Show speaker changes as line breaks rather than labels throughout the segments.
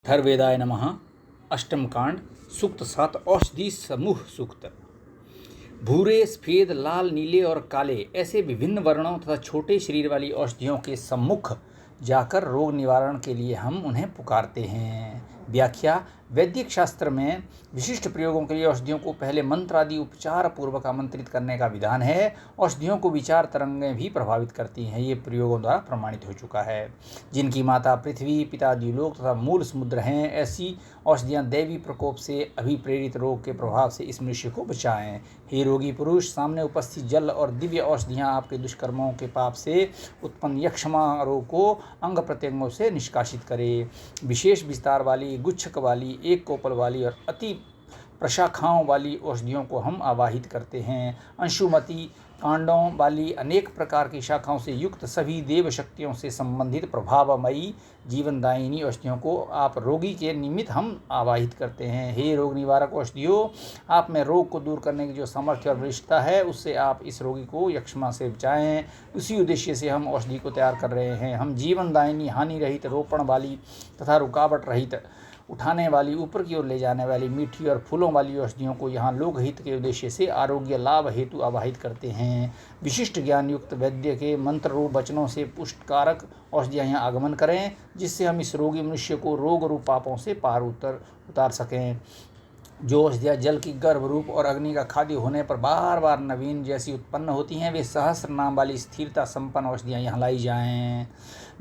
ठर्वेदाय नमः। अष्टम कांड सूक्त 7 औषधि समूह सूक्त। भूरे, सफेद, लाल, नीले और काले ऐसे विभिन्न वर्णों तथा छोटे शरीर वाली औषधियों के सम्मुख जाकर रोग निवारण के लिए हम उन्हें पुकारते हैं। व्याख्या। वैदिक शास्त्र में विशिष्ट प्रयोगों के लिए औषधियों को पहले मंत्र आदि उपचार पूर्वक आमंत्रित करने का विधान है। औषधियों को विचार तरंगें भी प्रभावित करती हैं, ये प्रयोगों द्वारा प्रमाणित हो चुका है। जिनकी माता पृथ्वी, पिता द्युलोक तथा मूल समुद्र हैं, ऐसी औषधियाँ दैवी प्रकोप से अभिप्रेरित रोग के प्रभाव से इस मनुष्य को बचाएं। हे रोगी पुरुष, सामने उपस्थित जल और दिव्य औषधियाँ आपके दुष्कर्मों के पाप से उत्पन्न यक्षमा रोग को अंग प्रत्यंगों से निष्कासित करें। विशेष विस्तार वाली, गुच्छक वाली, एक कोपल वाली और अति प्रशाखाओं वाली औषधियों को हम आवाहित करते हैं। अंशुमती कांडों वाली अनेक प्रकार की शाखाओं से युक्त सभी देव शक्तियों से संबंधित प्रभावमयी जीवनदायिनी औषधियों को आप रोगी के निमित्त हम आवाहित करते हैं। हे रोग निवारक औषधियों, आप में रोग को दूर करने की जो सामर्थ्य और वरिष्ठता है, उससे आप इस रोगी को यक्षमा से बचाएं। उसी उद्देश्य से हम औषधि को तैयार कर रहे हैं। हम जीवनदायिनी, हानि रहित, रोपण वाली तथा रुकावट रहित, उठाने वाली, ऊपर की ओर ले जाने वाली, मीठी और फूलों वाली औषधियों को यहाँ लोकहित के उद्देश्य से आरोग्य लाभ हेतु आवाहित करते हैं। विशिष्ट ज्ञान युक्त वैद्य के मंत्र रूप वचनों से पुष्टकारक औषधियाँ यहाँ आगमन करें, जिससे हम इस रोगी मनुष्य को रोग रूप पापों से पार उतार सकें। जो औषधियाँ जल की गर्भ रूप और अग्नि का खाद्य होने पर बार बार नवीन जैसी उत्पन्न होती हैं, वे सहस्र नाम वाली स्थिरता संपन्न औषधियाँ यहाँ लाई जाएं।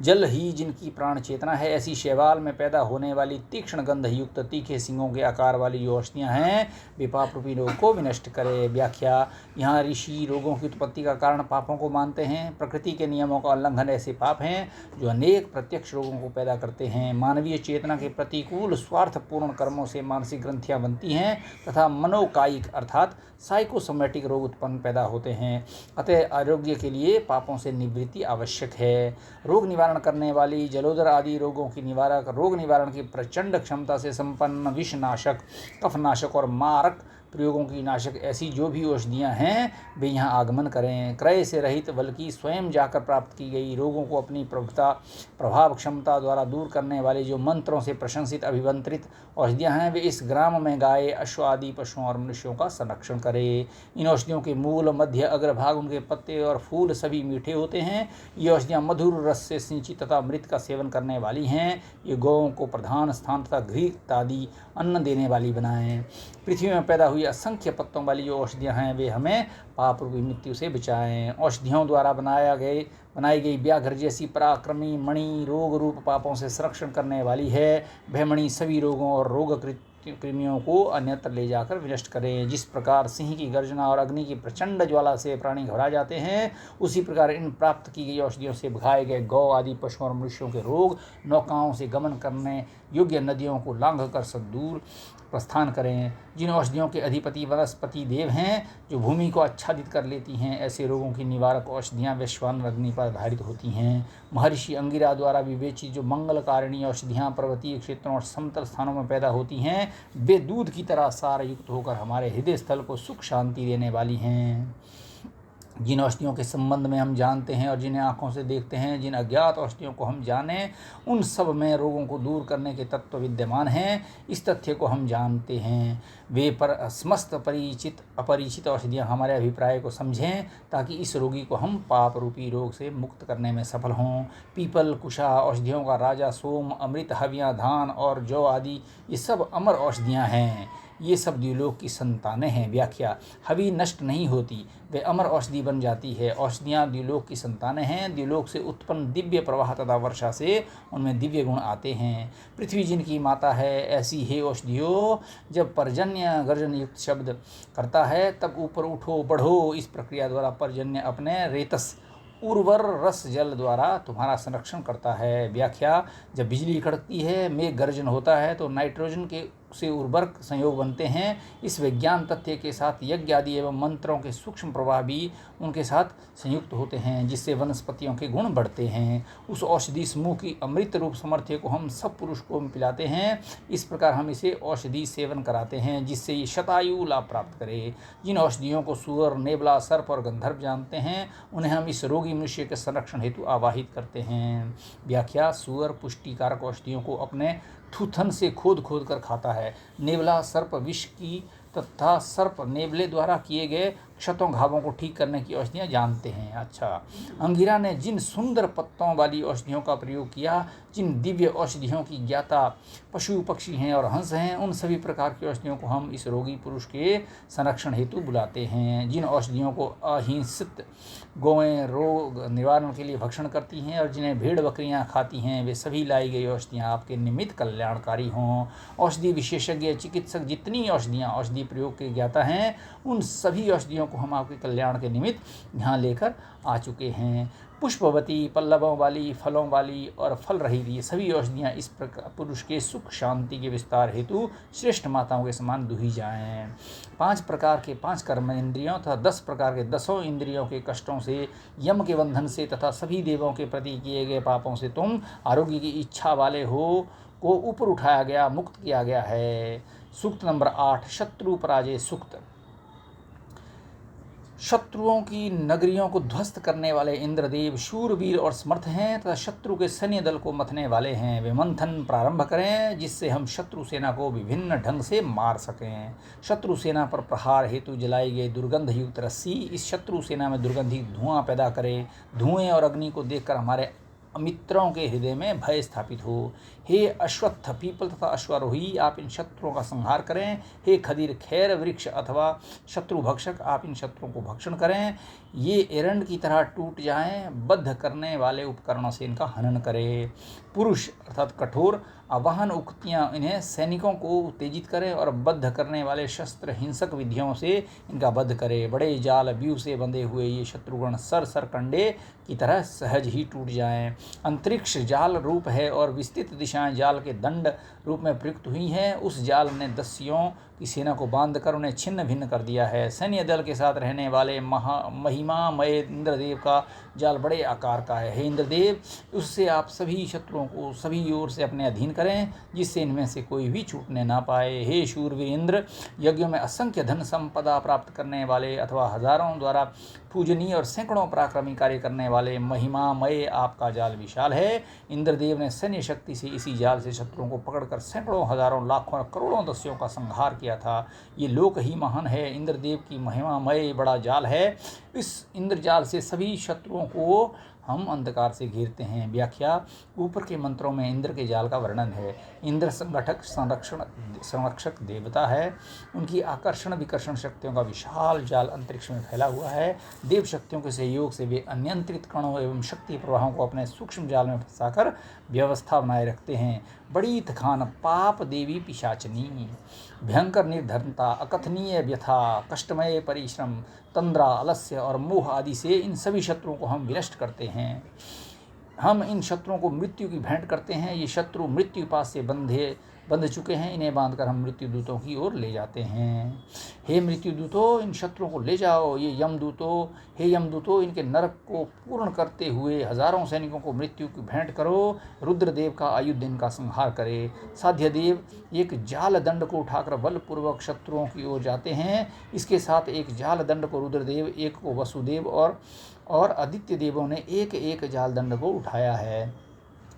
जल ही जिनकी प्राण चेतना है, ऐसी शैवाल में पैदा होने वाली तीक्ष्ण गंध युक्त तीखे सिंगों के आकार वाली जो औषधियाँ हैं, वे पाप रूपी रोग को विनष्ट करे। व्याख्या। यहाँ ऋषि रोगों की उत्पत्ति का कारण पापों को मानते हैं। प्रकृति के नियमों का उल्लंघन ऐसे पाप हैं जो अनेक प्रत्यक्ष रोगों को पैदा करते हैं। मानवीय चेतना के प्रतिकूल स्वार्थपूर्ण कर्मों से मानसिक ग्रंथियाँ बनती हैं तथा मनोकायिक अर्थात साइकोसोमैटिक रोग उत्पन्न पैदा होते हैं। अतः आरोग्य के लिए पापों से निवृत्ति आवश्यक है। रोग निवारण करने वाली जलोदर आदि रोगों की निवारक, रोग निवारण की प्रचंड क्षमता से संपन्न, विषनाशक, कफनाशक और मारक प्रयोगों की नाशक ऐसी जो भी औषधियाँ हैं, वे यहाँ आगमन करें। क्रय से रहित, बल्कि स्वयं जाकर प्राप्त की गई, रोगों को अपनी प्रभाव क्षमता द्वारा दूर करने वाले जो मंत्रों से प्रशंसित अभिमंत्रित औषधियाँ हैं, वे इस ग्राम में गाय, अश्व आदि पशुओं और मनुष्यों का संरक्षण करें। इन औषधियों के मूल, मध्य, अग्रभाग, उनके पत्ते और फूल सभी मीठे होते हैं। ये औषधियाँ मधुर रस से सिंचित तथा अमृत का सेवन करने वाली हैं। ये गौओं को प्रधान स्थान तथा घृत आदि अन्न देने वाली बनाएं। पृथ्वी में पैदा हुई असंख्य पत्तों वाली जो औषधियाँ हैं, वे हमें पाप रूपी मृत्यु से बचाएं। औषधियों द्वारा बनाई गई व्याघ्र जैसी पराक्रमी मणि रोग रूप पापों से संरक्षण करने वाली है। वह मणि सभी रोगों और रोग कृमियों को अन्यत्र ले जाकर विनष्ट करें। जिस प्रकार सिंह की गर्जना और अग्नि की प्रचंड ज्वाला से प्राणी घबरा जाते हैं, उसी प्रकार इन प्राप्त की गई औषधियों से भगाए गए गौ आदि पशुओं और मनुष्यों के रोग नौकाओं से गमन करने योग्य नदियों को लांघ कर सदूर प्रस्थान करें। जिन औषधियों के अधिपति वनस्पति देव हैं, जो भूमि को आच्छादित कर लेती हैं, ऐसे रोगों की निवारक औषधियाँ वैश्वानर अग्नि पर आधारित होती हैं। महर्षि अंगिरा द्वारा विवेचित जो मंगलकारिणी औषधियाँ पर्वतीय क्षेत्रों और समतल स्थानों में पैदा होती हैं, वे दूध की तरह सार युक्त होकर हमारे हृदय स्थल को सुख शांति देने वाली हैं। जिन औषधियों के संबंध में हम जानते हैं और जिन्हें आँखों से देखते हैं, जिन अज्ञात औषधियों को हम जानें, उन सब में रोगों को दूर करने के तत्व विद्यमान हैं। इस तथ्य को हम जानते हैं। वे पर समस्त अपरिचित औषधियाँ हमारे अभिप्राय को समझें, ताकि इस रोगी को हम पाप रूपी रोग से मुक्त करने में सफल हों। पीपल, कुशा, औषधियों का राजा, सोम, अमृत, हवियाँ, धान और जौ आदि ये सब अमर औषधियाँ हैं। ये सब द्युलोक की संतानें हैं। व्याख्या। हवि नष्ट नहीं होती, वे अमर औषधि बन जाती है। औषधियाँ द्युलोक की संतानें हैं। द्युलोक से उत्पन्न दिव्य प्रवाह तथा वर्षा से उनमें दिव्य गुण आते हैं। पृथ्वी जिनकी माता है, ऐसी हे औषधियों, जब पर्जन्य गर्जन युक्त शब्द करता है, तब ऊपर उठो, बढ़ो। इस प्रक्रिया द्वारा पर्जन्य अपने रेतस उर्वर रस जल द्वारा तुम्हारा संरक्षण करता है। व्याख्या। जब बिजली कड़कती है, मेघ गर्जन होता है, तो नाइट्रोजन के से उर्वरक संयोग बनते हैं। इस विज्ञान तथ्य के साथ यज्ञ आदि एवं मंत्रों के सूक्ष्म प्रवाह भी उनके साथ संयुक्त होते हैं, जिससे वनस्पतियों के गुण बढ़ते हैं। उस औषधि समूह की अमृत रूप सामर्थ्य को हम सब पुरुष को पिलाते हैं। इस प्रकार हम इसे औषधि सेवन कराते हैं, जिससे ये शतायु लाभ प्राप्त करे। जिन औषधियों को सूअर, नेबला, सर्प और गंधर्व जानते हैं, उन्हें हम इस रोगी मनुष्य के संरक्षण हेतु आवाहित करते हैं। व्याख्या। सूअर पुष्टिकारक औषधियों को अपने थूथन से खोद खोद कर खाता है। नेवला सर्प विष की तथा सर्प नेवले द्वारा किए गए क्षतों घावों को ठीक करने की औषधियाँ जानते हैं। अच्छा, अंगिरा ने जिन सुंदर पत्तों वाली औषधियों का प्रयोग किया, जिन दिव्य औषधियों की ज्ञाता पशु पक्षी हैं और हंस हैं, उन सभी प्रकार की औषधियों को हम इस रोगी पुरुष के संरक्षण हेतु बुलाते हैं। जिन औषधियों को अहिंसित गौएं रोग निवारण के लिए भक्षण करती हैं और जिन्हें भेड़ बकरियां खाती हैं, वे सभी लाई गई औषधियाँ आपके निमित्त कल्याणकारी हों। औषधि विशेषज्ञ चिकित्सक जितनी औषधियाँ औषधि प्रयोग के ज्ञाता हैं, उन सभी औषधियों को हम आपके कल्याण के निमित्त यहाँ लेकर आ चुके हैं। पुष्पवती, पल्लवों वाली, फलों वाली और फल रहित ये सभी औषधियाँ इस प्रकार पुरुष के सुख शांति के विस्तार हेतु श्रेष्ठ माताओं के समान दुही जाएं। 5 प्रकार के 5 कर्म इंद्रियों तथा 10 प्रकार के 10 इंद्रियों के कष्टों से, यम के बंधन से तथा सभी देवों के प्रति किए गए पापों से तुम आरोग्य की इच्छा वाले हो को ऊपर उठाया गया, मुक्त किया गया है। सूक्त नंबर 8, शत्रु पराजय सूक्त। शत्रुओं की नगरियों को ध्वस्त करने वाले इंद्रदेव शूरवीर और समर्थ हैं तथा शत्रु के सैन्य दल को मथने वाले हैं। वे मंथन प्रारंभ करें जिससे हम शत्रु सेना को विभिन्न ढंग से मार सकें। शत्रु सेना पर प्रहार हेतु जलाई गई दुर्गंध युक्त रस्सी इस शत्रु सेना में दुर्गंधित धुआं पैदा करे। धुएं और अग्नि को देखकर हमारे मित्रों के हृदय में भय स्थापित हो। हे अश्वत्थ, पीपल तथा अश्वारोही, आप इन शत्रुओं का संहार करें। हे खदीर, खैर वृक्ष अथवा शत्रु भक्षक, आप इन शत्रुओं को भक्षण करें। ये एरंड की तरह टूट जाएं। बद्ध करने वाले उपकरणों से इनका हनन करें। पुरुष अर्थात कठोर आवाहन उक्तियाँ इन्हें सैनिकों को उत्तेजित करें और बद्ध करने वाले शस्त्र हिंसक विधियों से इनका वध करें। बड़े जाल व्यूह से बंधे हुए ये शत्रुगण सर कंडे की तरह सहज ही टूट जाएं। अंतरिक्ष जाल रूप है और विस्तृत दिशाएं जाल के दंड रूप में प्रयुक्त हुई हैं। उस जाल ने दस्युओं की सेना को बांधकर उन्हें छिन्न भिन्न कर दिया है। सैन्य दल के साथ रहने वाले महिमामय इंद्रदेव का जाल बड़े आकार का है। हे इंद्रदेव, उससे आप सभी शत्रुओं को सभी ओर से अपने अधीन करें जिससे इनमें से कोई भी छूटने ना पाए। हे शूरवीर इंद्र, यज्ञों में असंख्य धन संपदा प्राप्त करने वाले अथवा हजारों द्वारा पूजनीय और सैकड़ों पराक्रमी कार्य करने वाले महिमामय आपका जाल विशाल है। इंद्रदेव ने सैन्य शक्ति से इसी जाल से शत्रुओं को पकड़कर सैकड़ों हजारों लाखों और करोड़ों दस्युओं का संहार किया था। ये लोक ही महान है। इंद्रदेव की महिमामय बड़ा जाल है। इस इंद्रजाल से सभी शत्रुओं को हम अंधकार से घेरते हैं। व्याख्या, ऊपर के मंत्रों में इंद्र के जाल का वर्णन है। इंद्र संगठक संरक्षक देवता है। उनकी आकर्षण विकर्षण शक्तियों का विशाल जाल अंतरिक्ष में फैला हुआ है। देव शक्तियों के सहयोग से वे अनियंत्रित कणों एवं शक्ति प्रवाहों को अपने सूक्ष्म जाल में फंसाकर व्यवस्था बनाए रखते हैं। बड़ी तखान, पाप देवी पिशाचनी, भयंकर निर्धनता, अकथनीय व्यथा, कष्टमय परिश्रम, तंद्रा, आलस्य और मोह आदि से इन सभी शत्रुओं को हम विनष्ट करते हैं। हम इन शत्रुओं को मृत्यु की भेंट करते हैं। ये शत्रु मृत्यु पास से बंध चुके हैं। इन्हें बांधकर हम मृत्यु दूतों की ओर ले जाते हैं। हे मृत्यु दूतों, इन शत्रुओं को ले जाओ। ये यमदूतों, हे यमदूतों, इनके नरक को पूर्ण करते हुए हजारों सैनिकों को मृत्यु की भेंट करो। रुद्रदेव का आयुध इनका संहार करे। साध्य देव एक जाल दंड को उठाकर बलपूर्वक शत्रुओं की ओर जाते हैं। इसके साथ एक जाल दंड को रुद्रदेव, एक को वसुदेव और आदित्य देवों ने एक एक जाल दंड को उठाया है।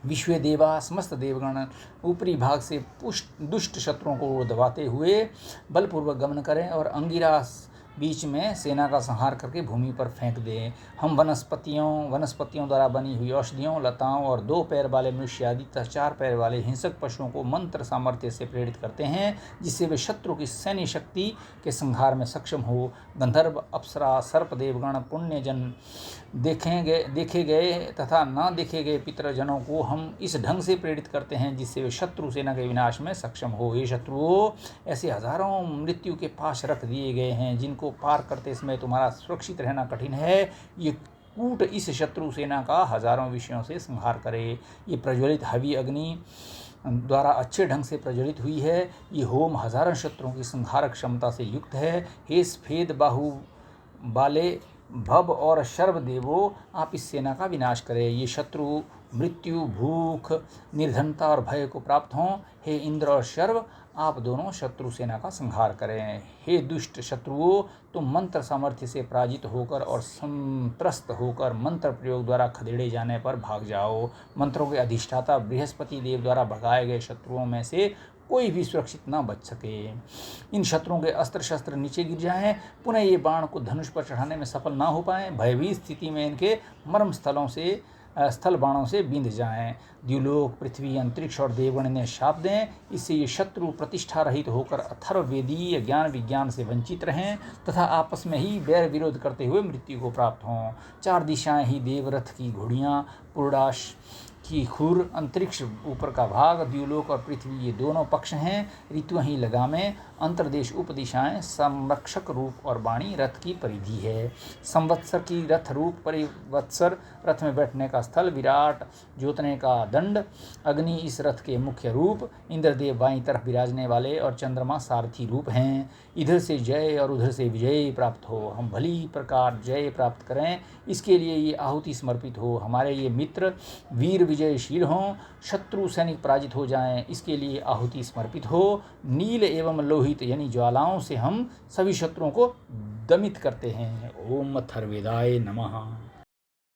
विश्व देवा, समस्त देवगण ऊपरी भाग से दुष्ट शत्रुओं को दबाते हुए बलपूर्वक गमन करें और अंगिरास बीच में सेना का संहार करके भूमि पर फेंक दें। हम वनस्पतियों द्वारा बनी हुई औषधियों, लताओं और 2 पैर वाले मनुष्य आदि तथा 4 पैर वाले हिंसक पशुओं को मंत्र सामर्थ्य से प्रेरित करते हैं जिससे वे शत्रु की सैन्य शक्ति के संहार में सक्षम हो। गंधर्व, अप्सरा, सर्प देवगण, पुण्यजन, देखे गए तथा न देखे गए पितरजनों को हम इस ढंग से प्रेरित करते हैं जिससे वे शत्रु सेना के विनाश में सक्षम हो। ये शत्रुओं, ऐसे हजारों मृत्यु के पास रख दिए गए हैं जिनको पार करते समय तुम्हारा सुरक्षित रहना कठिन है। ये कूट इस शत्रु सेना का हजारों विषयों से संहार करे। ये प्रज्वलित हवि अग्नि द्वारा अच्छे ढंग से प्रज्वलित हुई है। ये होम हजारों शत्रुओं की संहारक क्षमता से युक्त है। हे स्फेद बाहु वाले भव और शर्व देवो, आप इस सेना का विनाश करें। ये शत्रु मृत्यु, भूख, निर्धनता और भय को प्राप्त हों। हे इंद्र और शर्व, आप दोनों शत्रु सेना का संहार करें। हे दुष्ट शत्रुओं, तुम मंत्र सामर्थ्य से पराजित होकर और संत्रस्त होकर मंत्र प्रयोग द्वारा खदेड़े जाने पर भाग जाओ। मंत्रों के अधिष्ठाता बृहस्पति देव द्वारा भगाए गए शत्रुओं में से कोई भी सुरक्षित न बच सके। इन शत्रुओं के अस्त्र शस्त्र नीचे गिर जाएं, पुनः ये बाण को धनुष पर चढ़ाने में सफल न हो पाएं, भयभीत स्थिति में इनके मर्म स्थल बाणों से बिंध जाएं। द्युलोक, पृथ्वी, अंतरिक्ष और देवगण इन्हें शाप दें, इससे ये शत्रु प्रतिष्ठा रहित होकर अथर्ववेदीय ज्ञान विज्ञान से वंचित रहें तथा आपस में ही बैर विरोध करते हुए मृत्यु को प्राप्त हों। चार दिशाएं ही देवरथ की घोड़ियाँ, पुरडाश की खुर, अंतरिक्ष ऊपर का भाग, द्युलोक और पृथ्वी ये दोनों पक्ष हैं। ऋतुएं ही लगामें, अंतर्देश उपदिशाएं, संरक्षक रूप और वाणी रथ की परिधि है। संवत्सर की रथ रूप परिवत्सर, रथ में बैठने का स्थल, विराट जोतने का दंड, अग्नि इस रथ के मुख्य रूप, इंद्रदेव बाईं तरफ विराजने वाले और चंद्रमा सारथी रूप हैं। इधर से जय और उधर से विजय प्राप्त हो, हम भली प्रकार जय प्राप्त करें, इसके लिए ये आहुति समर्पित हो। हमारे ये मित्र वीर विजयशील हों, शत्रु सैनिक पराजित हो जाएं, इसके लिए आहुति समर्पित हो। नील एवं लोहित यानी ज्वालाओं से हम सभी शत्रुओं को दमित करते हैं। ओम अथर्ववेदाय नमः।